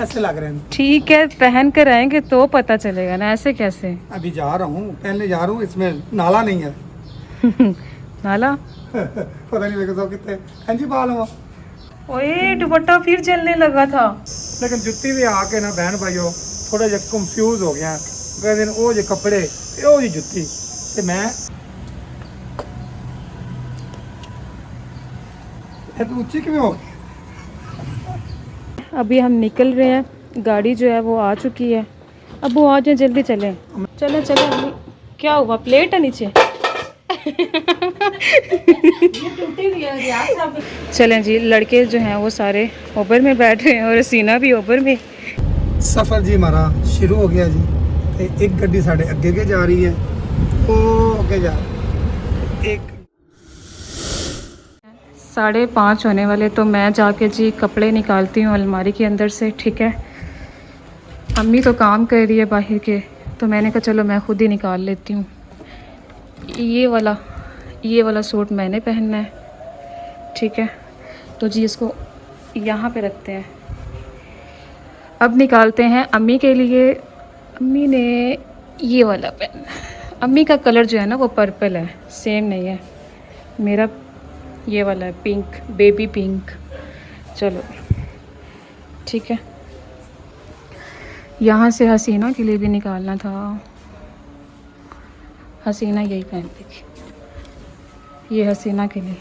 कैसे लग रहे हैं? ठीक है, पहन कर आएंगे तो पता चलेगा ना, ऐसे कैसे। अभी जा रहा हूँ, पहनने जा रहा हूँ, इसमें नाला नहीं है। नाला पता नहीं मेरे को कितने जी बाल हुआ। ओए दुपट्टा फिर जलने लगा था। लेकिन जुत्ती भी आके ना बहन भाइयों थोड़ा जिहा कंफ्यूज हो गया। कहते हैं वो जे कपड़े ते वो जी जुत्ती ते मैं तो ऊंची क्यों हो गई? अभी हम निकल रहे हैं, गाड़ी जो है वो आ चुकी है। अब वो आ जाए, जल्दी चलें। चले चले अम्मी। क्या हुआ, प्लेट है नीचे? चलें जी, लड़के जो हैं वो सारे ऊपर में बैठ रहे हैं और हसीना भी ऊपर में। सफ़र जी हमारा शुरू हो गया जी। ते एक गड्डी साढ़े अगे के जा रही है, वो अगे जा रही है। एक 5:30 होने वाले, तो मैं जाके जी कपड़े निकालती हूँ अलमारी के अंदर से, ठीक है। अम्मी तो काम कर रही है बाहर के, तो मैंने कहा चलो मैं खुद ही निकाल लेती हूँ। ये वाला सूट मैंने पहनना है, ठीक है। तो जी इसको यहाँ पे रखते हैं। अब निकालते हैं अम्मी के लिए। अम्मी ने ये वाला पहनना। अम्मी का कलर जो है ना वो पर्पल है, सेम नहीं है। मेरा ये वाला है पिंक, बेबी पिंक। चलो ठीक है। यहाँ से हसीना के लिए भी निकालना था। हसीना यही पहनती थी, ये हसीना के लिए।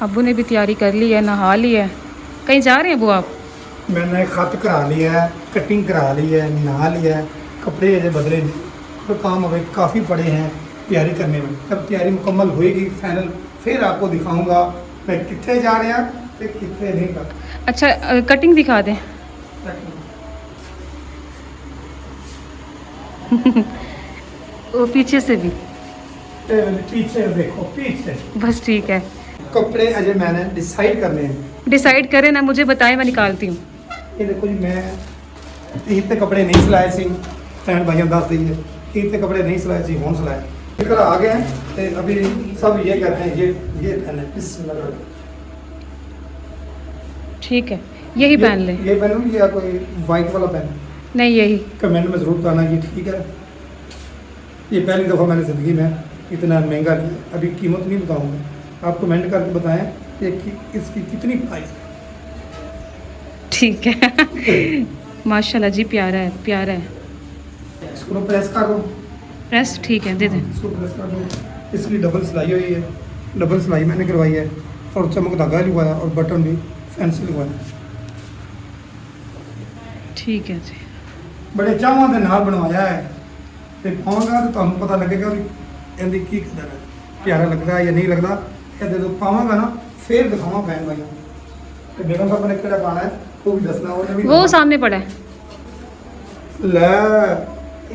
अब्बू ने भी तैयारी कर ली है, नहा ली है। कहीं जा रहे हैं अब्बू आप? मैंने खत करा लिया है, कटिंग करा ली है, नहा लिया है, कपड़े अजय बदले नहीं। तो काम अभी काफ़ी पड़े हैं तैयारी करने में। जब तैयारी मुकम्मल होएगी फाइनल, फिर आपको दिखाऊंगा मैं कितने जा रहे हैं तो कितने नहीं कर। अच्छा कटिंग दिखा दें। वो पीछे से भी, पीछे देखो, पीछे बस ठीक है। कपड़े अजय मैंने डिसाइड करने हैं। डिसाइड करें ना, मुझे बताएं, मैं निकालती हूँ। ये देखो जी, मैं इतने कपड़े नहीं सिलाए सी, भैन भाइयों दस दीजिए, इतने कपड़े नहीं सिलाए सी, हों सिलाए फिर आ गए हैं। तो अभी सब ये कहते हैं ये पहने, बिस्मिल्लाह। ठीक है, यही पहन लें। ये पहनूँ या कोई वाइट वाला पहनूँ? नहीं यही। कमेंट में ज़रूर बताना ये ठीक है। ये पहली दफ़ा मैंने ज़िंदगी में इतना महंगा लिया। अभी कीमत नहीं बताऊँगा, आप कमेंट करके बताएं कि इसकी कितनी प्राइस है। ठीक है। माशाल्लाह जी, प्यारा है, प्यारा है। इसको प्रेस कर दो। प्रेस ठीक है, दे दें। इसको प्रेस कर दो। इसकी डबल सिलाई हुई है, डबल सिलाई मैंने करवाई है, और चमक धागा लगवाया और बटन भी फैंसी लगवाया। ठीक है जी। बड़े चावां दे नाल बनवाया है। ते पावांगा तो तुहानू पता लगेगा भी इहदी की कदर है, प्यारा लगता है या नहीं लगता। ये जो पावांगा ना फिर दिखावां बहन भाइयों। ते बेगम साहब ने किहड़ा पाना है वो भी दसना। वो सामने पड़ा है। ले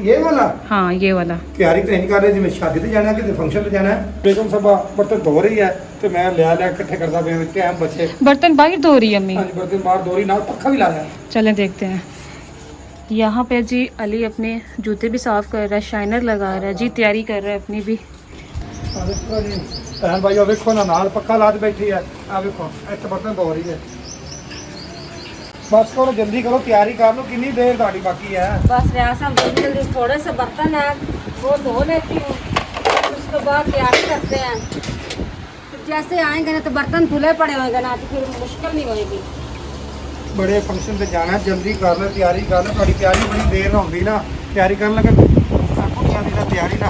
ये वाला, हाँ ये वाला। तैयारी तो नहीं कर रहे जिवें शादी ते जाना है, किसी फंक्शन ते जाना है। बेगम साहब बर्तन धो रही है तो मैं लिया इकट्ठे करता पे टाइम बचे। बर्तन बाहर धो रही है अम्मी। हाँ जी, बर्तन बाहर धो रही, नाल पक्खा भी लाया है। चलें देखते हैं। यहाँ पे जी अली अपने जूते भी साफ़ कर रहा है, शाइनर लगा रहा है जी, तैयारी कर रहा है अपनी भी। भैन भाइयों देखो ना, नाल पक्का लाद बैठी है। आ देखो इतने बर्तन धो रही है। बस करो, जल्दी करो, तैयारी कर लो। कितनी देर ताड़ी बाकी है? बस व्यासा जल्दी जल्दी थोड़े से बर्तन है वो धो लेती हूँ, उसके बाद तैयारी करते हैं। फिर जैसे आएंगे ना तो बर्तन धुले पड़े होंगे ना, तो फिर मुश्किल नहीं होएगी। बड़े फंक्शन पे जाना है, जल्दी कर लो, तैयारी कर लो। थोड़ी तैयारी बड़ी देर ना होती ना, तैयारी करने लगे ना तैयारी ना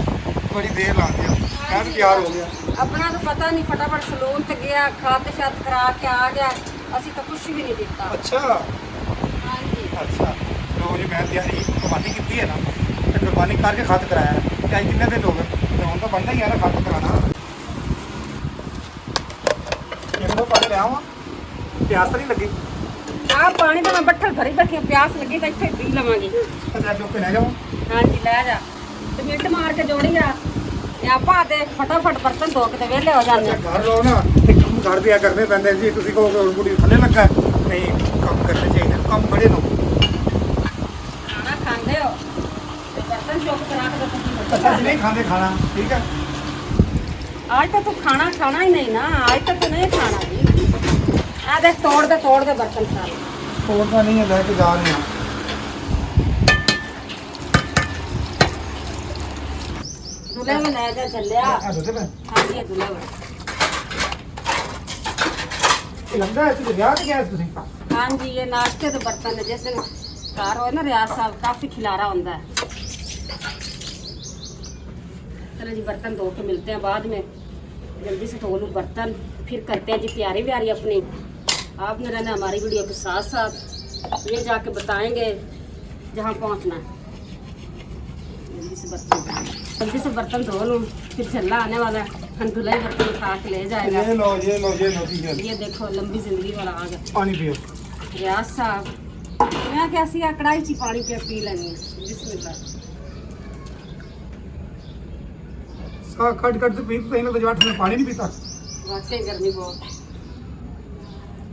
बड़ी देर लाती है। मैं तो तैयार हो गया। अपना तो पता नहीं, फटाफट सलून तक गया, खाते शात करा के आ गया, असि तो कुछ भी नहीं दिखता। अच्छा हाँ जी। अच्छा, तो जी मैं तैयारी कुर्बानी की है ना, तो कुर्बानी करके खत कराया है। चाहे कितने दिन हो गए, तो हम तो बनता ही है ना खत कराना। तो पानी ले आवा, प्यास तो नहीं लगी? आप पानी तो मैं बट्ठल भरी बैठी हूँ, प्यास लगी तो इतने पी लवांगी। अच्छा चुप ले जाओ। हाँ जी ले जा, तो मिनट मार के जोड़ी आ आप आते फटाफट बर्तन धो के वेले हो जाते हैं। घर लो ना, एक काम घर दिया करने पैंदे जी। तुसी को कुड़ी थले लगा नहीं, काम करने चाहिए, काम बड़े नो। खाना खाते हो तो बर्तन चौक करा के दो। अच्छा नहीं खाते खाना, ठीक है। आज तक तो खाना खाना ही नहीं ना, आज तक तो नहीं खाना जी। आ देख तोड़ दे बर्तन सारे। तोड़ना नहीं है, लेके जा रहे हैं। दूल्हे में ले जा चलिया। दूल्हे में हाँ जी दूल्हे में। लगता है तुझे ब्याह के गया तुझे। हाँ जी ये नाश्ते के बर्तन है, जैसे कार हो ना रियाज साहब काफी खिलारा होता है। चलो जी बर्तन धो के मिलते हैं बाद में। जल्दी से धो लूँ बर्तन, फिर करते हैं जी तैयारी व्यारी अपनी। आपने रहना हमारी वीडियो के साथ साथ, ये जाके बताएंगे जहाँ पहुँचना है। जल्दी से बर्तन धो लूँ, फिर चल्ला आने वाला है, हम धुलाई बर्तन उठा के ले जाएगा। ये लो ये लो ये लो। ये देखो लंबी जिंदगी वाला आ गया। पानी पियो। रियाज साहब मैं कैसी कढ़ाई ची पानी पी लेंगे। बिस्मिल्लाह। सा कट कट से पीते हैं तो जवाट में पानी नहीं पीता। वाकई गर्मी बहुत।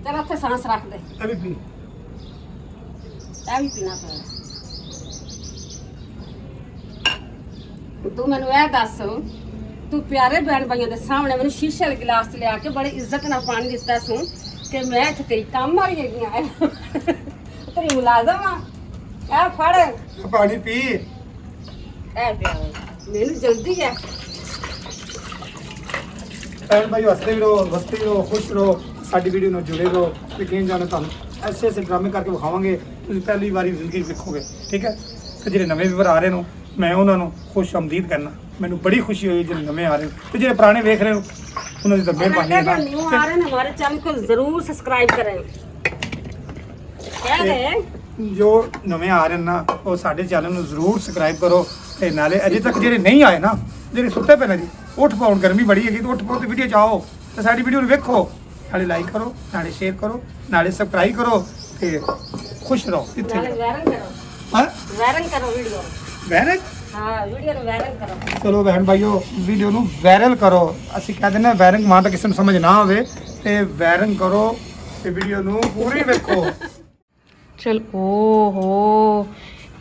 चल अब सांस रख दे। अभी पी। अभी पीना पड़ेगा। तू मैनू यह दस, तू प्यारे बहन भाइयों के सामने मैंने शीशे वाले गिलास लिया के बड़ी इज्जत नाल पानी दिता सू कि मैं इत्थे तेरी काम वाली हैगी आ, तेरी मुलाजम आ। ए फड़ पानी पी। ए प्यार मैनू जल्दी है। भैन भाई हंसते भी रहो, बसते भी रहो, खुश रहो, साडी वीडियो ਨਾਲ जुड़े रहो। यकीन जाने तुम ऐसे ऐसे ड्रामे करके विखावांगे, तुम पहली बार जिंदगी देखोगे। ठीक है, तो ਜਿਹੜੇ ਨਵੇਂ ਵੀਰ ਆ ਰਹੇ ਨੇ ਮੈਂ ਉਹਨਾਂ ਨੂੰ ਖੁਸ਼ ਆਮਦੀਦ ਕਰਨਾ। ਮੈਨੂੰ ਬੜੀ ਖੁਸ਼ੀ ਹੋਈ ਜਿਹੜੇ ਨਵੇਂ ਆ ਰਹੇ ਨੇ ਤੇ ਜਿਹੜੇ ਪੁਰਾਣੇ ਵੇਖ ਰਹੇ ਨੇ ਉਹਨਾਂ ਦੀ ਤਾਂ ਮਿਹਰਬਾਨੀ ਹੈ जो न्यू आ रहे हैं हमारे चैनल को जरूर सब्सक्राइब करें। क्या है ਜੋ ਨਵੇਂ ਆ ਰਹੇ ਨੇ ਨਾ ਉਹ ਸਾਡੇ ਚੈਨਲ ਨੂੰ ਜ਼ਰੂਰ ਸਬਸਕ੍ਰਾਈਬ ਕਰੋ। ਤੇ ਨਾਲੇ ਅਜੇ ਤੱਕ ਜਿਹੜੇ ਨਹੀਂ ਆਏ ਨਾ, ਜਿਹੜੇ ਸੁੱਤੇ ਪਏ ਨੇ ਜੀ, ਉੱਠ ਪਾਉਣ, ਗਰਮੀ ਬੜੀ ਹੈਗੀ, ਤੇ ਉੱਠ ਪਾਓ ਤੇ ਵੀਡੀਓ ਚਾਓ ਤੇ ਸਾਡੀ ਵੀਡੀਓ ਨੂੰ ਵੇਖੋ, ਨਾਲੇ ਲਾਈਕ ਕਰੋ, ਨਾਲੇ ਸ਼ੇਅਰ ਕਰੋ, ਨਾਲੇ ਸਬਸਕ੍ਰਾਈਬ ਕਰੋ ਤੇ ਖੁਸ਼ ਰਹੋ। ਕਿੱਥੇ वायरल करो, ਹਾਂ वायरल करो वीडियो। ਵੈਰਲ हाँ वीडियो ਨੂੰ वायरल करो। ਚਲੋ ਭੈਣ ਭਾਈਓ ਵੀਡੀਓ ਨੂੰ ਵਾਇਰਲ ਕਰੋ। ਅਸੀਂ ਕਹਿ ਦਿੰਦੇ ਵਾਇਰਿੰਗ ਮਾਂ ਤਾਂ ਕਿਸੇ ਨੂੰ ਸਮਝ ਨਾ ਆਵੇ ਤੇ ਵਾਇਰਿੰਗ ਕਰੋ ਤੇ ਵੀਡੀਓ ਨੂੰ ਪੂਰੀ ਵੇਖੋ। चल ओहो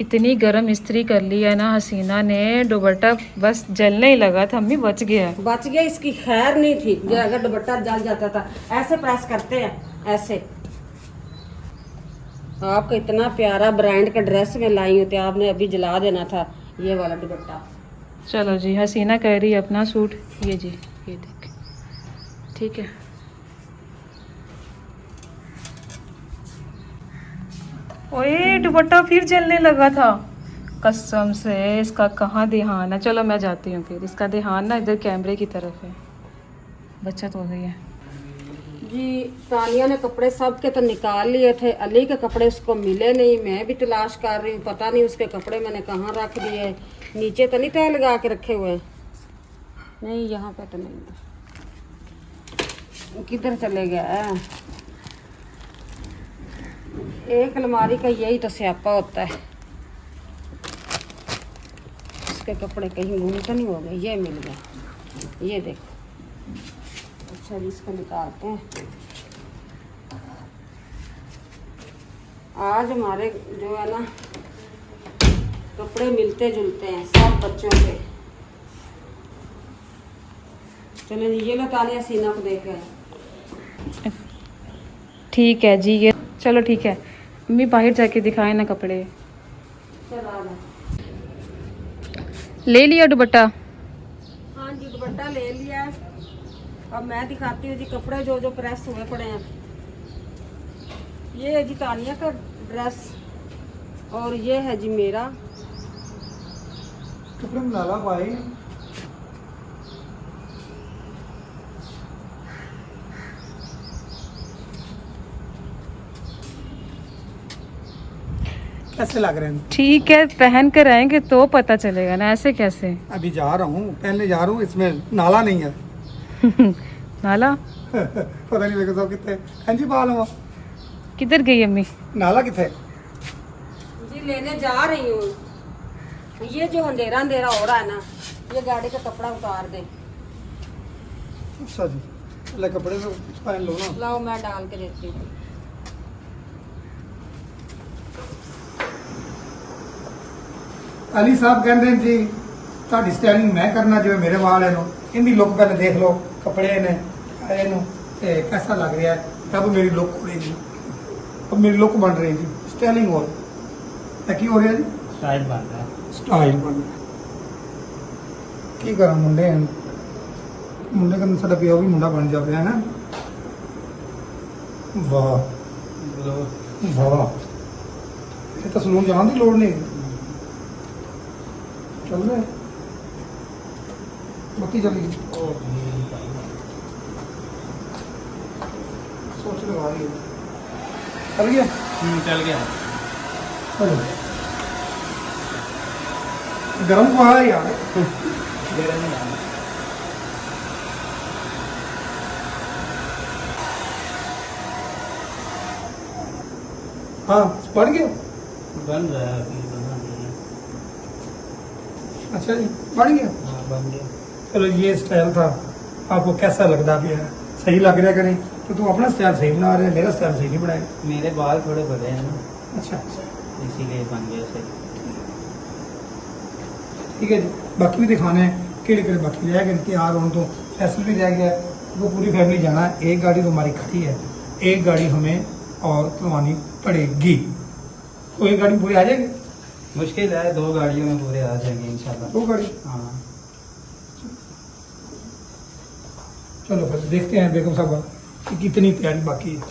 इतनी गर्म इस्त्री कर ली है ना हसीना ने, दुपट्टा बस जलने ही लगा था। अम्मी बच गया। बच गया, इसकी खैर नहीं थी। जो अगर दुपट्टा जल जाता था। ऐसे प्रेस करते हैं, ऐसे। आपको इतना प्यारा ब्रांड का ड्रेस में लाई होती, आपने अभी जला देना था ये वाला दुपट्टा। चलो जी हसीना कह रही है अपना सूट, ये जी ये देख, ठीक है। ओए दुपट्टा फिर जलने लगा था, कसम से इसका कहाँ ध्यान है। चलो मैं जाती हूँ फिर, इसका ध्यान ना इधर कैमरे की तरफ है। बचत हो गई है जी। तानिया ने कपड़े सब के तो निकाल लिए थे, अली के कपड़े उसको मिले नहीं। मैं भी तलाश कर रही हूँ, पता नहीं उसके कपड़े मैंने कहाँ रख दिए। नीचे तो नहीं तय लगा के रखे हुए? नहीं यहाँ पे तो नहीं है। किधर चले गया? एक अलमारी का यही तो स्यापा होता है। इसके कपड़े कहीं गुम तो नहीं हो गए? ये मिल गया, ये देखो। अच्छा इसको निकालते हैं। आज हमारे जो है ना कपड़े मिलते जुलते हैं सब बच्चों के। चलो जी ये लो तालिया सीना को देख रहे। ठीक है जी, ये चलो ठीक है। मम्मी बाहर जाके दिखाए ना कपड़े। चल आ जा। ले लिया दुपट्टा? हाँ जी दुपट्टा ले लिया। अब मैं दिखाती हूँ जी कपड़े जो जो प्रेस हुए पड़े हैं। ये है जी तानिया का ड्रेस और ये है जी मेरा। कपड़े में डाला भाई। कैसे लग रहे हैं? ठीक है, पहन कर आएंगे तो पता चलेगा ना, ऐसे कैसे। अभी जा रहा हूँ, पहले जा रहा हूँ, इसमें नाला नहीं है। नाला पता नहीं मेरे को कितने। हाँ जी बाल हुआ किधर गई अम्मी? नाला कितने? जी लेने जा रही हूँ। ये जो अंधेरा अंधेरा हो रहा है ना, ये गाड़ी का कपड़ा उतार दे। अच्छा जी, ले कपड़े तो पहन लो ना। लाओ मैं डाल के देती हूँ। अली साहब कहते हैं जी ਤੁਹਾਡੀ ਸਟਾਈਲਿੰਗ मैं करना जो मेरे वाल है नो इनकी लुक पहले देख लो, कपड़े ने आए नो कैसा लग रहा है। अब मेरी लुक हो रही थी, अब मेरी लुक बन रही थी, स्टाइलिंग हो रही है। की हो रहा जी? स्टाइल बन रहा है। स्टाइल बन रहा की करा मुंडे हैं, मुंडे का साडा पिओ भी मुंडा बन जाता है। वाह वाह, ये तो सलून जाने की लोड़ नहीं, चल रहे बाकी चली सोच लगा रही है, चल गया चल गया। चलो। गरम हुआ है यार, हाँ बढ़ गया। बन रहा है अभी, बना नहीं है। अच्छा जी बढ़ गया। हाँ बन गया। चलो ये स्टाइल था, आपको कैसा लगता है? सही लग रहा है कि नहीं? तो तू अपना स्टाइल सही बना रहे हैं, मेरा स्टाइल सही नहीं बनाया। मेरे बाल थोड़े बड़े हैं ना, अच्छा इसीलिए बन गया सही। ठीक है जी, बाकी भी दिखाने हैं केड़े केड़े बाकी रह गए तैयार होने तो। फैसल भी रह गया है, वो पूरी फैमिली जाना है। एक गाड़ी तो हमारी खड़ी है, एक गाड़ी हमें और करवानी पड़ेगी। तो एक गाड़ी पूरी आ जाएगी? मुश्किल है, 2 गाड़ियों में पूरे आ जाएंगे इंशाल्लाह। 2 गाड़ी। हाँ चलो फिर देखते हैं बेगम साहब कि कितनी तैयारी बाकी है।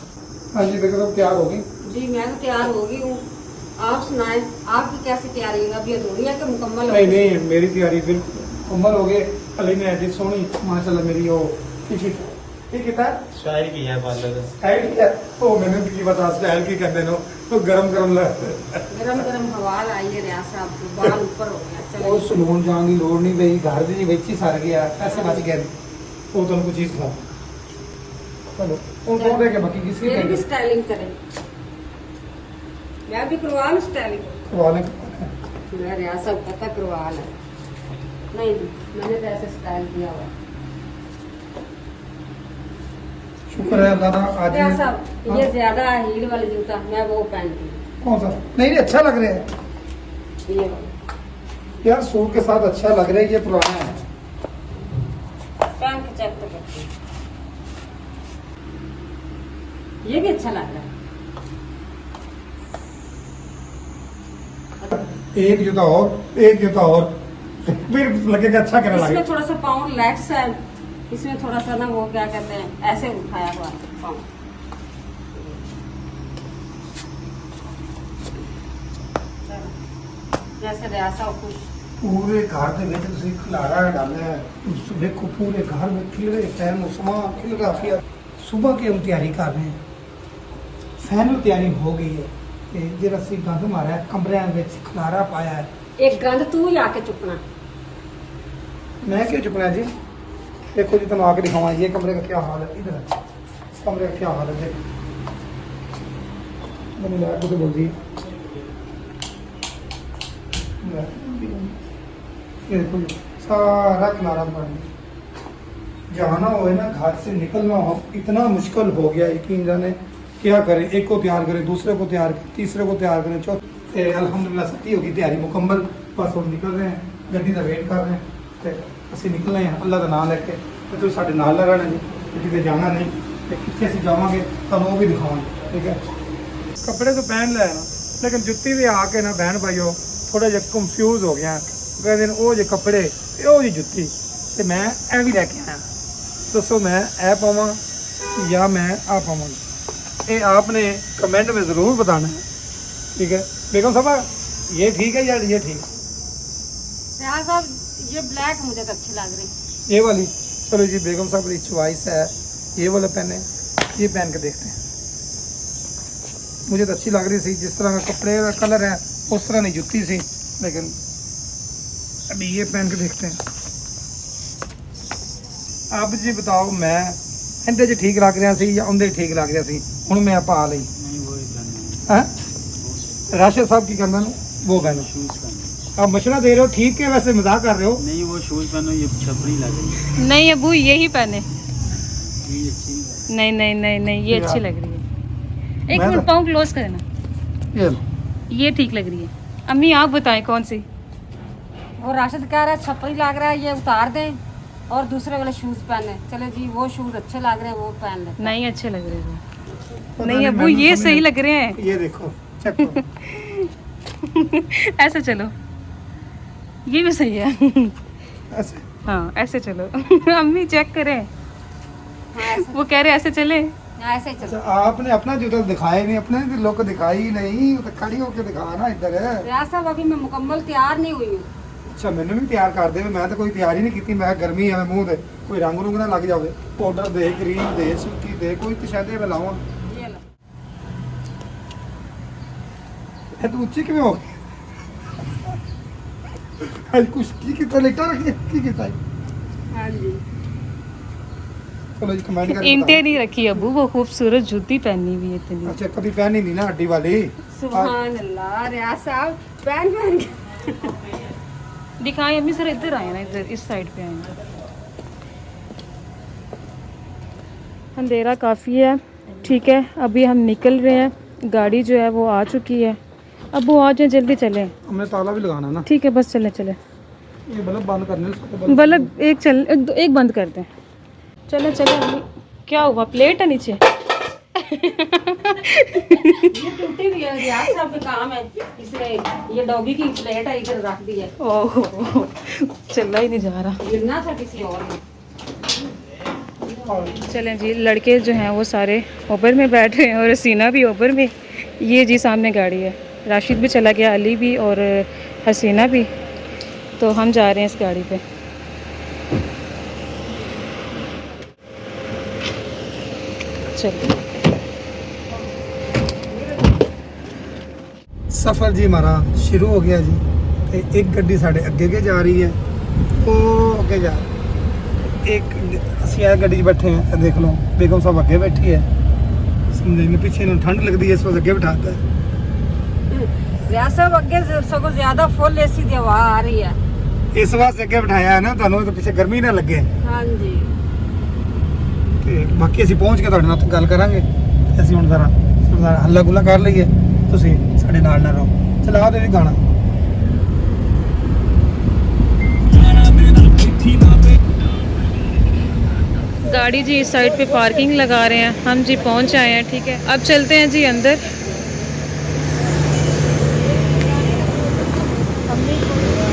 हाँ जी बेगम साहब तैयार हो गई? जी मैं तो तैयार हो गई हूँ, आप सुनाएं आपकी कैसी तैयारी है? अभी अधूरी है कि मुकम्मल हो नहीं गई? नहीं, मेरी तैयारी बिल्कुल मुकम्मल हो गई। कल ने ऐसी सोहनी माशाल्लाह मेरी वो ठीक है स्टाइल की है पार्लर। स्टाइल की है, तो मैंने भी की बता स्टाइल की कहते हैं तो गरम गरम गरम गरम हवा आई है रियाज साहब को, बाल ऊपर हो गया। वो चलो सलून जाने की लोड़ नहीं पई, घर दी विच ही सर गया, पैसे बच गए। वो तुम कुछ चीज खा चलो और कौन रह गया बाकी? किसी मेरी भी के स्टाइलिंग करें, मैं भी करवा लूं स्टाइलिंग। करवाने मैं रियाज साहब पता करवा लें। नहीं मैंने तो ऐसे स्टाइल किया हुआ है। शुक्र है अल्लाह का आज। रियाज साहब हाँ? ये ज्यादा हील वाले जूता मैं वो पहनती हूँ, कौन सा? नहीं अच्छा लग रहा है ये वाला यार, सूट के साथ अच्छा लग रहा है। ये पुराना है, पहन के चेक तो करती हूँ। ये भी अच्छा लग रहा है। एक जूता और, एक जूता और, फिर लगेगा अच्छा करने लगे। इसमें थोड़ा सा पाउंड लेग्स है, इसमें थोड़ा सा ना वो क्या कहते हैं ऐसे उठाया हुआ पाउंड। जैसे रियासा खुश पूरे घर के ਵਿੱਚ ਤੁਸੀਂ ਖਲਾਰਾ डाला है, देखो पूरे घर में खिल रहे फैन उस्मा खिल रहा फिर। सुबह की हम तैयारी कर रहे हैं, फाइनल तैयारी हो गई है ਤੇ ਜਿਹੜਾ ਅਸੀਂ ਗੰਦ ਮਾਰਿਆ ਕਮਰਿਆਂ ਵਿੱਚ ਖਲਾਰਾ ਪਾਇਆ है। एक गंद तू ही आके चुकना। मैं क्यों चुकना है जी? देखो जी तुम आके दिखावा ये कमरे का क्या हाल है, इधर कमरे का क्या हाल है देखो। मैंने लैब को बोल दी ये देखो सारा खलारा पड़ गया। जाना हो ना घर से निकलना हो इतना मुश्किल हो गया, यकीन जाने क्या करें। एक को तैयार करें, दूसरे को तैयार करें, तीसरे को तैयार करें, चौथे। अल्हम्दुलिल्लाह सती होगी तैयारी मुकम्मल, बस हम निकल रहे हैं, गड्डी का वेट कर रहे हैं ते ਅਸੀਂ ਨਿਕਲਨੇ ਆ ਅੱਲਾ ਦਾ ਨਾਮ ਲੈ ਕੇ। ਤੇ ਤੁਸੀਂ ਸਾਡੇ ਨਾਲ ਰਹਿਣਾ ਜੀ, ਕਿਤੇ ਜਾਣਾ ਨਹੀਂ ਤੇ ਕਿੱਥੇ ਅਸੀਂ ਜਾਵਾਂਗੇ ਤੁਹਾਨੂੰ ਉਹ ਵੀ ਦਿਖਾਵਾਂਗੇ, ਠੀਕ ਹੈ। ਕੱਪੜੇ ਤਾਂ ਪਹਿਨ ਲੈ ਨਾ, ਲੇਕਿਨ ਜੁੱਤੀ ਦੇ ਆ ਕੇ ਨਾ ਬਹਿਣ ਭਾਈਓ ਥੋੜਾ ਜਿਹਾ ਕੰਫਿਊਜ਼ ਹੋ ਗਿਆ। ਕਹਿੰਦੇ ਨੇ ਉਹ ਜੇ ਕੱਪੜੇ ਤੇ ਉਹ ਜੀ ਜੁੱਤੀ, ਤੇ ਮੈਂ ਇਹ ਵੀ ਲੈ ਕੇ ਆਇਆ। ਦੱਸੋ मैं ਇਹ ਪਾਵਾਂ ਜਾਂ मैं ਆ ਪਾਵਾਂ? ये आपने कमेंट में ज़रूर बताना है, ठीक है। बेगम साहब ये ठीक है या ये ठीक? रियाज साहब ये ब्लैक मुझे तो अच्छी लग रही। ये वाली? चलो जी बेगम साहब की चॉइस है, ये वाला पहने, ये पहन के देखते हैं। मुझे तो अच्छी लग रही थी, जिस तरह का कपड़े का कलर है उस तरह नहीं जुत्ती सी, लेकिन अभी ये पहन के देखते हैं। आप जी बताओ मैं इंदे च ठीक लग रहा सी या उनदे ठीक लग रहा सी? हुण मैं पा लई नहीं वो ही पहनना हैं। राशिद साहब की कहना वो पहनो। शूज पहनो। आप मशवरा दे रहे हो ठीक है, वैसे मजाक कर रहे हो। नहीं वो शूज पहनो, ये छपरी लग रही है। नहीं अबू यही पहने। ये अच्छी नहीं लग नहीं नहीं नहीं नहीं ये यार। अच्छी लग रही है। एक मैं मिनट तो- पाँव क्लोज करना, ये लो। ये ठीक लग रही है। अम्मी आप बताएं कौन सी? वो राशिद कह रहा है छपरी लग रहा है, ये उतार दें। और दूसरे वाले शूज पहने। चले जी वो शूज अच्छे लग रहे हैं, वो पहन ले। नहीं अच्छे लग रहे थे। पता नहीं अबू मैंने ये समझ सही नहीं- लग रहे हैं। ये देखो चेक करो। ऐसे चलो, ये भी सही है। ऐसे हाँ ऐसे चलो। अम्मी चेक करें, हाँ ऐसे, वो कह रहे ऐसे चले। हाँ, ऐसे ही अच्छा, चलो। आपने अपना जूता दिखाया ही नहीं, अपने लोग दिखाई ही नहीं, तो खड़ी होके दिखा ना इधर है। रियाज साहब अभी मैं मुकम्मल तैयार नहीं हुई हूँ। अच्छा मैंने भी तैयार कर दे, मैं तो कोई तैयार ही नहीं की। मैं गर्मी है मूँह ते कोई रंग रूंग ना लग जाए। पाउडर दे, क्रीम दे, सुर्खी दे, कोई तो शायद मैं लाऊं। ये लो। ये तो ऊंची क्यों हो गई? आज कुछ की कितना लेटा रखी की कितना है? हाँ जी। चलो जी कमेंट करके इंटे बताओ। नहीं रखी अबू, वो खूबसूरत जूती पहनी हुई है इतनी। अच्छा कभी पहनी नहीं ना हड्डी वाली। सुभान अल्लाह रियाज साहब पहन के दिखाएं अम्मी, सर इधर आए ना, इधर इस साइड पे आएंगे। अंधेरा काफ़ी है, ठीक है। अभी हम निकल रहे हैं, गाड़ी जो है वो आ चुकी है। अब वो आ जाए, जल्दी चलें। हमने ताला भी लगाना ना। ठीक है बस चले चले। ये बल्ब बंद करने इसको बल्ब एक बंद कर दें। चले चले अम्मी। क्या हुआ, प्लेट है नीचे? ये टूटी हुई है, रियाज साहब का काम है, इसलिए ये डॉगी की प्लेट है इधर रख दी है। ओह चला ही नहीं जा रहा। गिरना था किसी और में। चलें जी, लड़के जो हैं वो सारे ऊपर में बैठ रहे हैं और हसीना भी ऊपर में। ये जी सामने गाड़ी है, राशिद भी चला गया, अली भी और हसीना भी। तो हम जा रहे हैं इस गाड़ी पे। चलिए सफ़र जी हमारा शुरू हो गया जी। ते एक गड्डी साढ़े अगे के जा रही है, वो अगे जा रही है। एक ਅਸੀਂ आ गड्डी 'ਚ बैठे हैं, देख लो बेगम साहब अगे बैठी है। समझे नहीं, पीछे इन्होंने ठंड लगती है, इस वक्त अगे बिठाता है। रियाज साहब अगे सगों ज्यादा फुल एसी की हवा आ रही है। इस वास्ते अगे बिठाया है ना ਤੁਹਾਨੂੰ, तो पीछे गर्मी ना लगे। हाँ जी। ਤੇ ਬਾਕੀ ਅਸੀਂ ਪਹੁੰਚ ਕੇ ਤੁਹਾਡੇ ਨਾਲ ਉੱਥੇ ਗੱਲ ਕਰਾਂਗੇ। ਅਸੀਂ ਹੁਣ ਜ਼ਰਾ ਹੱਲਾ ਗੁੱਲਾ ਕਰ ਲਈਏ, ਤੁਸੀਂ ਸਾਡੇ ਨਾਲ ਨਾ ਰਹੋ। ਚਲਾ ਦੇ ਵੀ ਗਾਣਾ। गाड़ी जी इस साइड पे पार्किंग लगा रहे हैं, हम जी पहुंच आए हैं, ठीक है। अब चलते हैं जी अंदर।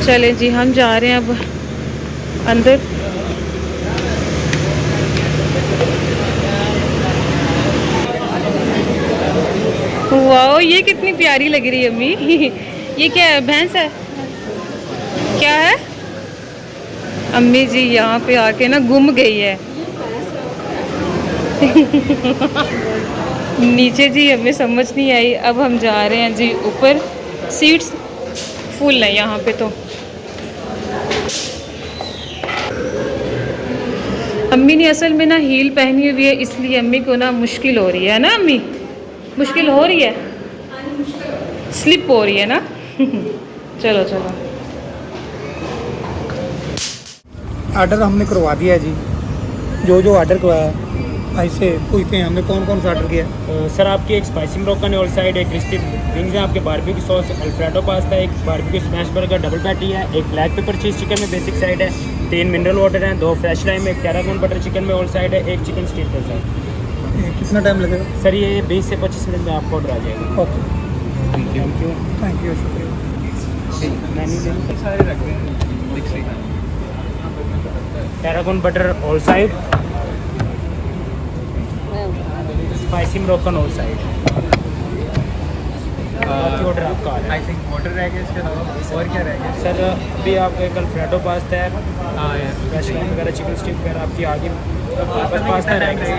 चलें जी, हम जा रहे हैं अब अंदर। वाओ, ये कितनी प्यारी लग रही है अम्मी। ये क्या है, भैंस है क्या है? अम्मी जी यहाँ पे आके ना गुम गई है। नीचे जी हमें समझ नहीं आई। अब हम जा रहे हैं जी ऊपर, सीट्स फुल है यहाँ पे। तो अम्मी ने असल में ना हील पहनी हुई है, इसलिए अम्मी को ना मुश्किल हो रही है ना अम्मी? मुश्किल हो रही है, स्लिप हो रही है ना। चलो चलो। ऑर्डर हमने करवा दिया है जी, जो ऑर्डर करवाया। ऐसे पूछते हैं हमने कौन कौन सा ऑर्डर किया। सर आपकी एक स्पाइसी मोरक्कन ऑल साइड, एक क्रिस्पी विंग्स है, आपके बारबेक्यू सॉस अल्फ्रेडो पास्ता, एक barbecue smash burger double patty है, एक ब्लैक पेपर चीज़ चिकन में बेसिक साइड है, 3 मिनरल वाटर हैं, 2 फ्रेश लाइम, एक कैरागोन बटर चिकन में ऑल साइड है, एक चिकन स्टीक रोल है। ये कितना टाइम लगेगा? सर ये 20 से 25 मिनट में आपको ऑर्डर आ जाएगा। ओके थैंक यू शुक्रिया। कैरागोन butter all side, spicy Moroccan all side. Order आपका आ रहा है। आई थिंक वाटर रह गया, इसके अलावा और क्या रह गया? सर अभी आपका एक अल्फ्रेडो पास्ता है, फ्रेश लाइम वगैरह चिकन स्टीक वगैरह आपकी आगे बस पास्ता रह गया।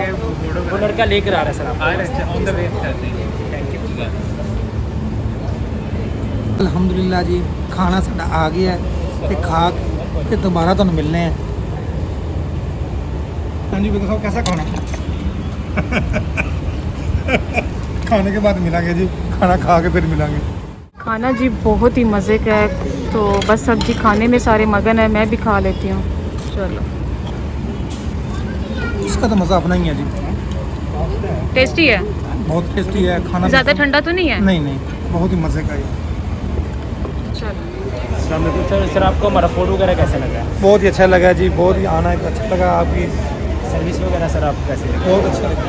वो लड़का लेकर आ रहा है सर आपको। ऑन द वे करते हैं। Thank you. अल्हम्दुलिल्लाह जी, खाना साडा आ गया है ते खा के दोबारा तुहानूं मिलने हैं। हाँ जी बेगम साहब, कैसा खाना? खाने के बाद मिलेंगे जी, खाना खा के फिर मिलेंगे। खाना जी बहुत ही मज़े का है, तो बस सब्जी खाने में सारे मगन है, मैं भी खा लेती हूँ। चलो, इसका तो मज़ा अपना ही है जी, टेस्टी है, बहुत टेस्टी है खाना। ज़्यादा ठंडा तो नहीं है? नहीं नहीं, बहुत ही मज़े का है। चलो। अस्सलाम वालेकुम सर। सर आपको हमारा फूड वगैरह कैसा लगा? बहुत ही अच्छा लगा जी, बहुत ही आना अच्छा लगा, आपकी सर्विस वगैरह सर आपको कैसे लगा? बहुत अच्छा लगा,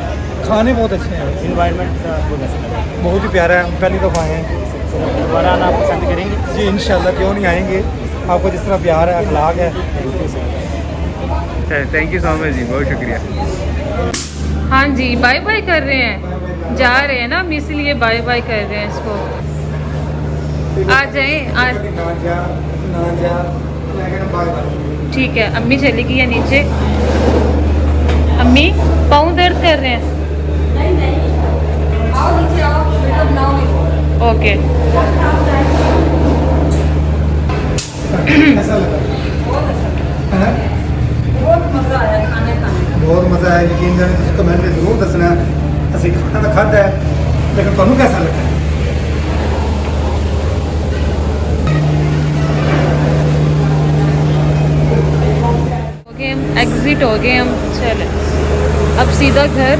खाने बहुत अच्छे हैं, इन्वायरमेंट आपको कैसा लगा? बहुत ही प्यारा है, हम पहली दफ़ा आए हैं। दोबारा आना आप पसंद करेंगे? जी इंशाल्लाह, क्यों नहीं आएंगे, आपको जिस तरह प्यार है, अखलाक है। थैंक यू सो मच जी, बहुत शुक्रिया। हाँ जी, बाय बाय कर रहे हैं, जा रहे हैं ना हम, इसलिए बाय बाय कर रहे हैं इसको। आ जाए आज, ना जा मैं कहना बाय बाय। ठीक है। अम्मी चली गई है नीचे। अम्मी पाँव दर्द कर रहे हैं? नहीं नहीं, आओ नीचे आओ, वीडियो बनाओ। ओके। कैसा लगा? हैं? बहुत मजा आया खाने खाने। बहुत मज़ा आया, यकीन जाने तुम कमेंट में जरूर दसना। असं खाना तो खादा है, लेकिन तुहानू कैसा लगा? हो गए हम, एग्जिट हो गए हम, चले अब सीधा घर।